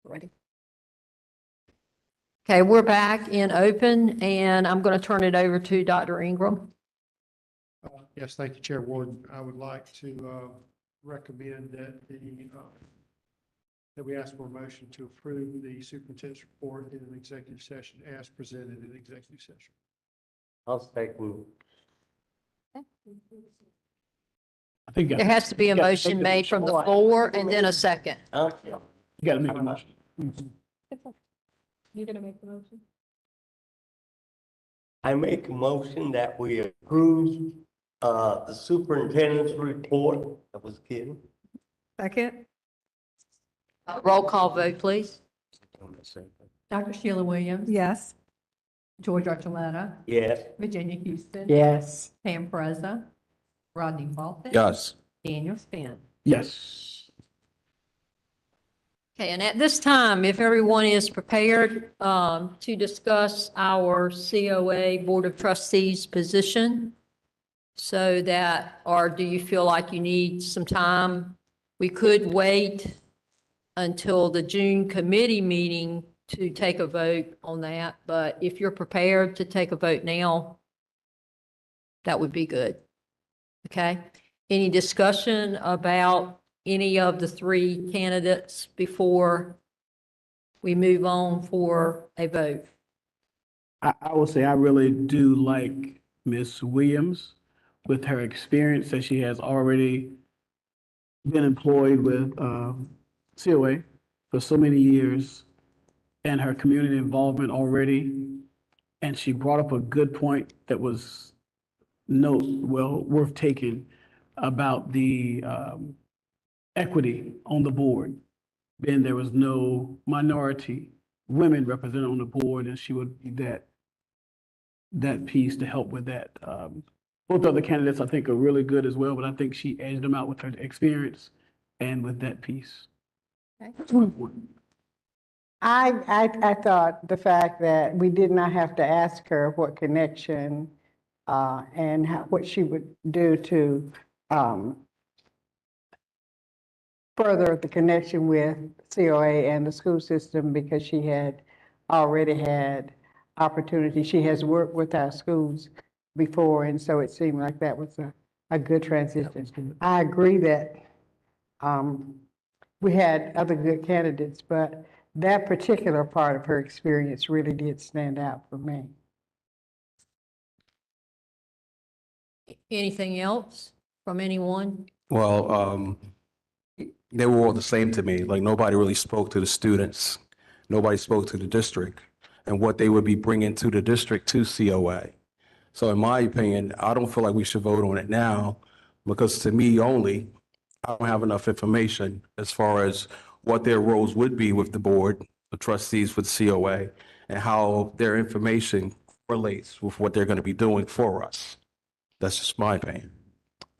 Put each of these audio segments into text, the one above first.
Ready? Okay, we're back in open, and I'm going to turn it over to Dr. Ingram. Yes, thank you, Chair Warden. I would like to recommend that that we ask for a motion to approve the superintendent's report in an executive session as presented in executive session. I'll second. I think There has to be a motion made from the floor and then a second. you got to make a motion. You're going to make the motion? I make a motion that we approve the superintendent's report that was given. Second. Roll call vote, please. Dr. Sheila Williams. Yes. George Archuleta. Yes. Virginia Houston. Yes. Pam Preza. Rodney Walton. Yes. Daniel Spinn. Yes. Okay, and at this time, if everyone is prepared to discuss our COA Board of Trustees position, so that, or do you feel like you need some time? We could wait until the June committee meeting to take a vote on that, but if you're prepared to take a vote now, that would be good. Okay? Any discussion about any of the three candidates before we move on for a vote? I will say I really do like Miss Williams with her experience that she has already been employed with COA for so many years and her community involvement already. And she brought up a good point that was worth taking about the equity on the board. Then there was no minority women represented on the board, and she would be that piece to help with that. Both other candidates I think are really good as well, but I think she edged them out with her experience and with that piece. Okay. That's really important. I thought the fact that we did not have to ask her what connection and what she would do to further the connection with COA and the school system, because she had already had opportunity. She has worked with our schools before, and so it seemed like that was a good transition. I agree that we had other good candidates, but that particular part of her experience really did stand out for me. Anything else from anyone? Well, they were all the same to me. Like, nobody really spoke to the students. Nobody spoke to the district and what they would be bringing to the district to COA. So in my opinion, I don't feel like we should vote on it now, because to me only, I don't have enough information as far as what their roles would be with the board, the trustees with COA, and how their information relates with what they're going to be doing for us. That's just my opinion.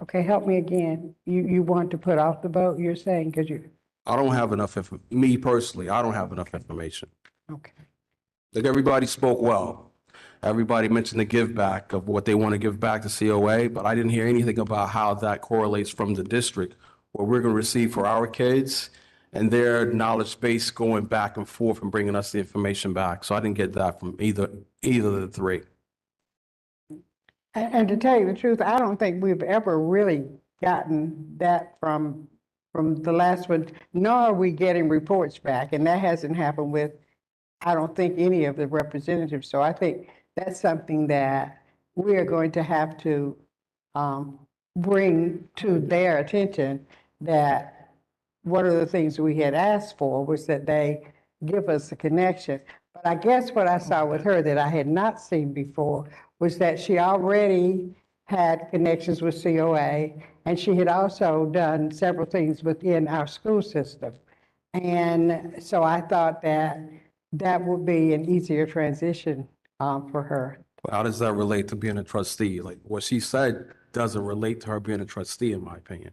Okay, help me again. You want to put off the vote, you're saying, because you, I don't have enough, me personally, I don't have enough information. okay. Like, everybody spoke well. Everybody mentioned the give back of what they want to give back to COA, but I didn't hear anything about how that correlates from the district, what we're going to receive for our kids and their knowledge base going back and forth and bringing us the information back. So I didn't get that from either of the three. And to tell you the truth, I don't think we've ever really gotten that from the last one, nor are we getting reports back. And that hasn't happened with, I don't think, any of the representatives. So I think that's something that we are going to have to bring to their attention, that one of the things we had asked for was that they give us a connection. But I guess what I saw with her that I had not seen before was that she already had connections with COA, and she had also done several things within our school system. And so I thought that that would be an easier transition for her. How does that relate to being a trustee? Like, what she said doesn't relate to her being a trustee, in my opinion.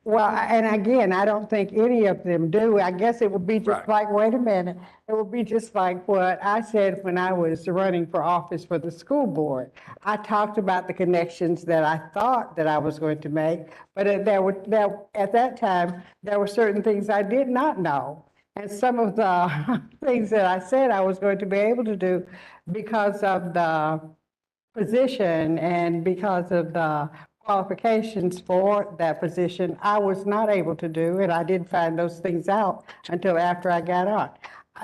Well, and again, I don't think any of them do. I guess it would be just like, wait a minute, it would be just like what I said when I was running for office for the school board. I talked about the connections that I thought that I was going to make, but at that time, there were certain things I did not know. And some of the things that I said I was going to be able to do because of the position and because of the qualifications for that position, I was not able to do, and I didn't find those things out until after I got on.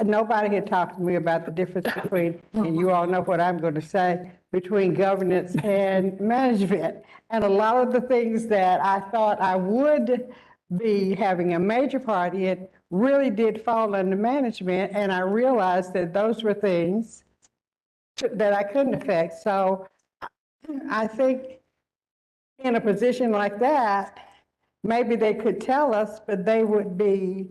Nobody had talked to me about the difference between, and you all know what I'm going to say, between governance and management. And a lot of the things that I thought I would be having a major part in really did fall under management, and I realized that those were things that I couldn't affect. So I think in a position like that, maybe they could tell us, but they would be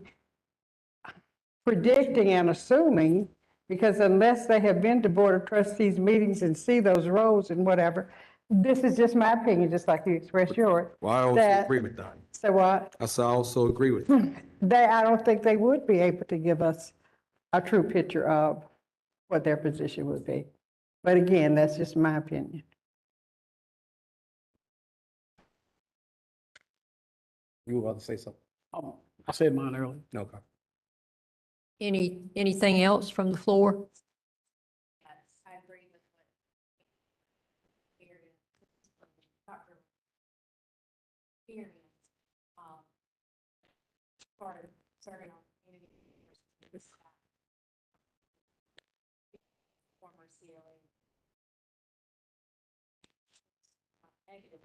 predicting and assuming, because unless they have been to Board of Trustees meetings and see those roles and whatever, this is just my opinion, just like you expressed yours. Well, I also that- agree with that. So what? I said I also agree with that. I don't think they would be able to give us a true picture of what their position would be. But again, that's just my opinion. You were about to say something? Oh, I said mine earlier. Okay. Anything else from the floor? I agree with what Dr. Experience, part of serving on community. Former COA. Negative.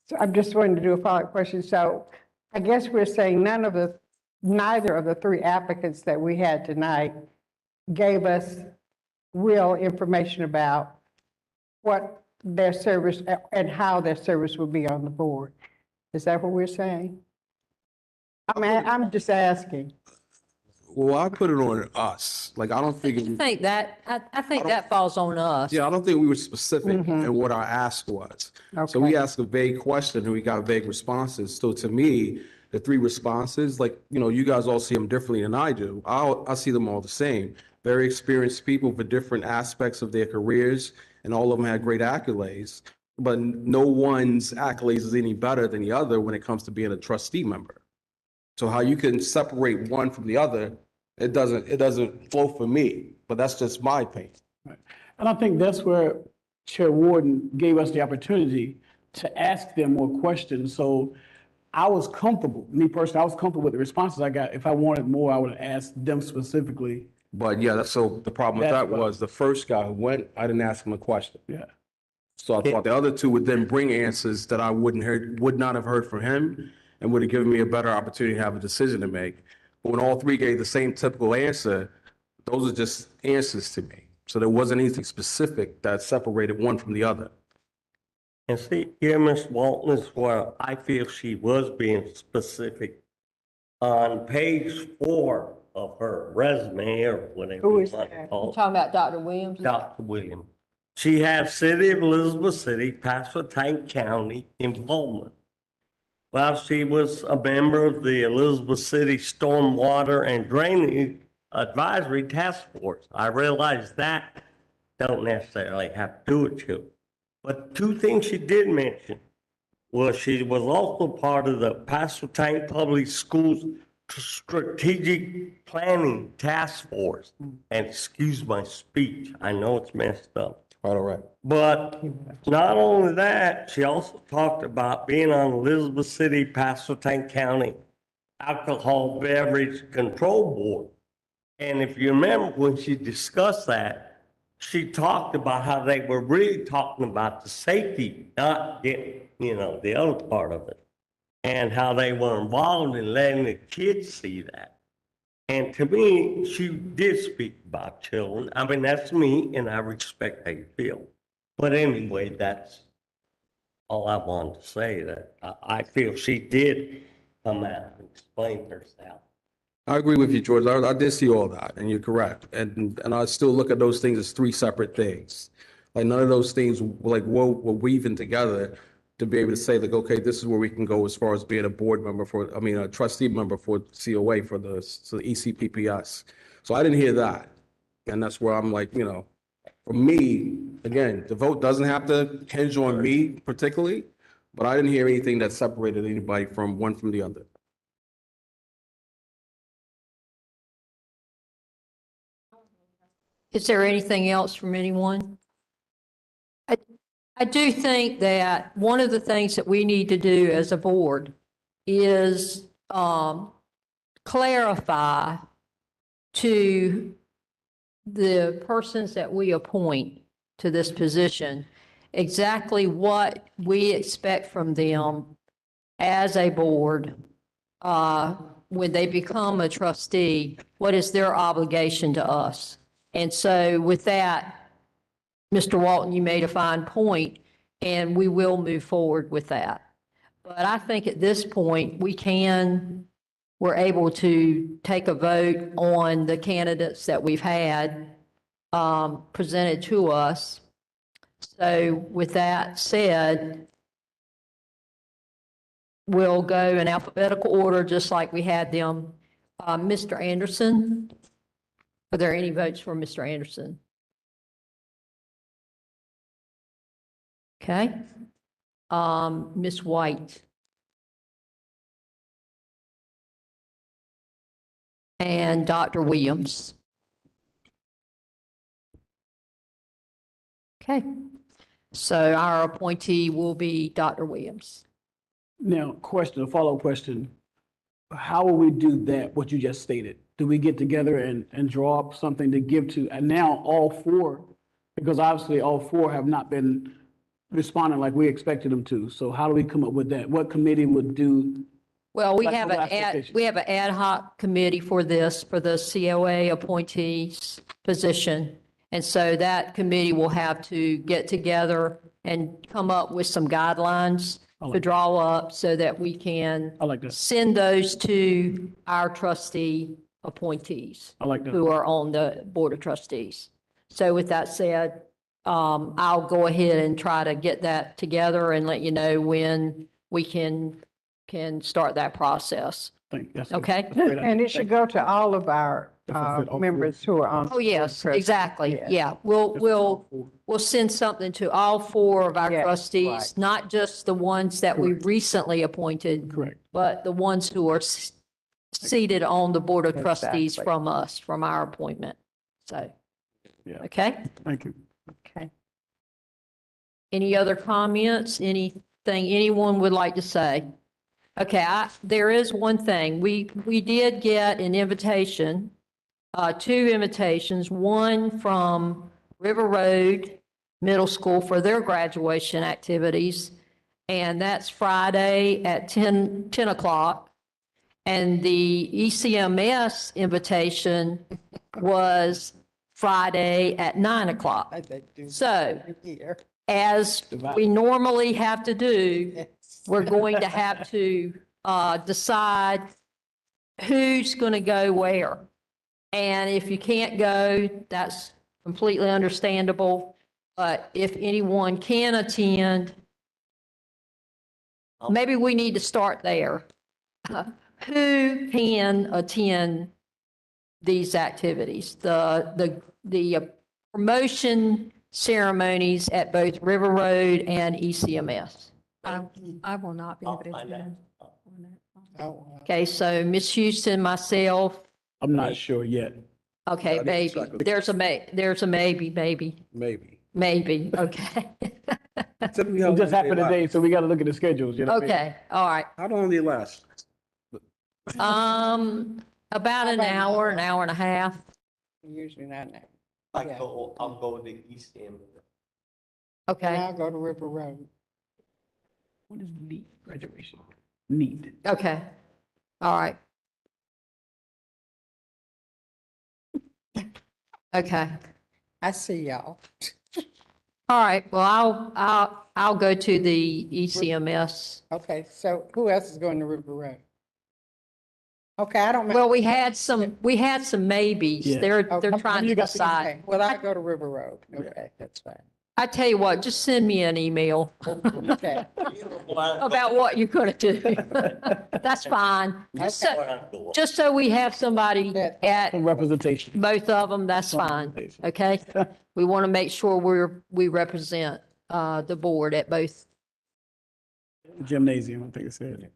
So I'm just wanting to do a follow-up question. So I guess we're saying neither of the three applicants that we had tonight gave us real information about what their service and how their service would be on the board. Is that what we're saying? I mean, I'm just asking. Well, I put it on us. Like, I don't think, I think that falls on us. yeah, I don't think we were specific Mhm. in what our ask was. So we Okay. asked a vague question and we got vague responses. So to me, the three responses, like, you guys all see them differently than I do. I see them all the same. Very experienced people for different aspects of their careers, and all of them had great accolades. But no one's accolades is any better than the other when it comes to being a trustee member. So how you can separate one from the other, it doesn't flow for me, but that's just my opinion. And I think that's where Chair Warden gave us the opportunity to ask them more questions. So I was comfortable, me personally, I was comfortable with the responses I got. If I wanted more, I would have asked them specifically. But yeah, so the problem with That's that what- was the first guy who went, I didn't ask him a question. Yeah. So I thought the other two would then bring answers that I would not have heard from him, and would have given me a better opportunity to have a decision to make. But when all three gave the same typical answer, those are just answers to me. So there wasn't anything specific that separated one from the other. And see, here, Ms. Walton, is where I feel she was being specific. On page 4 of her resume, or whatever Who you is want to that? call it, Talking about Dr. Williams? Dr. Williams. She has City of Elizabeth City, Pasquotank County involvement. Well, she was a member of the Elizabeth City Stormwater and Drainage Advisory Task Force. I realize that don't necessarily have to do with you. But two things she did mention was she was also part of the Pasquotank Public Schools Strategic Planning Task Force. And excuse my speech, I know it's messed up. All right. But not only that, she also talked about being on Elizabeth City, Pasquotank County Alcohol Beverage Control Board. And if you remember when she discussed that, she talked about how they were really talking about the safety, not getting, the other part of it. And how they were involved in letting the kids see that. And to me, she did speak about children. I mean, that's me, and I respect how you feel. But anyway, that's all I wanted to say, that I feel she did come out and explain herself. I agree with you, George. I did see all that, and you're correct. And I still look at those things as three separate things. Like, none of those things were weaving together to be able to say, like, okay, this is where we can go as far as being a board member a trustee member for COA for the ECPPS. So I didn't hear that. And that's where I'm like, for me, again, the vote doesn't have to hinge on me particularly, but I didn't hear anything that separated anybody from one from the other. Is there anything else from anyone? I do think that one of the things that we need to do as a board is clarify to the persons that we appoint to this position exactly what we expect from them as a board. When they become a trustee, what is their obligation to us? And so with that, Mr. Walton, you made a fine point, and we will move forward with that. But I think at this point, we're able to take a vote on the candidates that we've had presented to us. So with that said, we'll go in alphabetical order, just like we had them. Mr. Anderson, are there any votes for Mr. Anderson? Okay. Ms. White. And Dr. Williams. Okay. So our appointee will be Dr. Williams. Now, a follow-up question. How will we do that, what you just stated? Do we get together and draw up something to give to, and now all four, because obviously all four have not been responding like we expected them to. So how do we come up with that? What committee would do? Well, we Like have those an applications. ad hoc committee for this, for the COA appointees position. And so that committee will have to get together and come up with some guidelines to draw up so that we can I like that. send those to our trustee appointees I like that. who are on the Board of Trustees. So with that said, I'll go ahead and try to get that together and let you know when we can start that process. That's Okay? that's a great idea. And it should go to all of our If I fit all members who are on. Oh, yes, Board of exactly. Trustees. Yeah, we'll send something to all four of our Yes, trustees, right. not just the ones that we recently appointed, Correct. but the ones who are seated on the Board of Trustees Exactly. from us, from our appointment. So, Yeah. okay? Thank you. Okay. Any other comments? Anything anyone would like to say? Okay, there is one thing. We did get an invitation, two invitations, one from River Road Middle School for their graduation activities. And that's Friday at 10 o'clock. And the ECMS invitation was Friday at 9 o'clock. So as we normally have to do, we're going to have to decide who's going to go where. And if you can't go, that's completely understandable. But if anyone can attend, maybe we need to start there. Who can attend these activities? The promotion ceremonies at both River Road and ECMS. I will not be able to I'll find attend. Okay, so Ms. Houston, myself, I'm not sure yet. okay, Yeah, maybe. exactly. There's a maybe, Maybe. okay. Typically, It just happened today, so we got to look at the schedules, you know? what I mean? Okay, all right. How long do they last? About an hour and a half. Usually not now. I'll go to the East End. Okay, I'll go to River Road. What is NEAT graduation? NEAT. okay, all right. Okay, I see y'all. all right. Well, I'll go to the ECMS. Okay, so who else is going to River Road? Okay, I don't. Well, we had some maybes. Yeah. They're Okay. trying to You got to- decide. Okay, well, I go to River Road. Okay, that's fine. I tell you what, just send me an email Okay. about what you're going to do. That's fine. Just so we have somebody at Some representation. both of them, that's fine. Okay? We want to make sure we represent the board at both. Gymnasium, I think it said.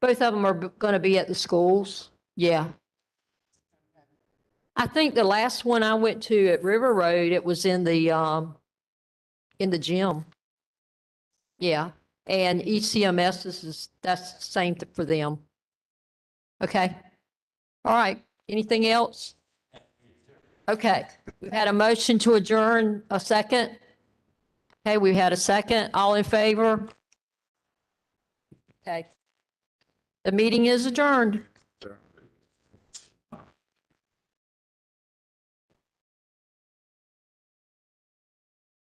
Both of them are going to be at the schools. Yeah. I think the last one I went to at River Road, it was in the gym. Yeah. And ECMS that's the same for them. Okay. All right. Anything else? Okay. We've had a motion to adjourn, a second. Okay, we had a second. All in favor? Okay. The meeting is adjourned.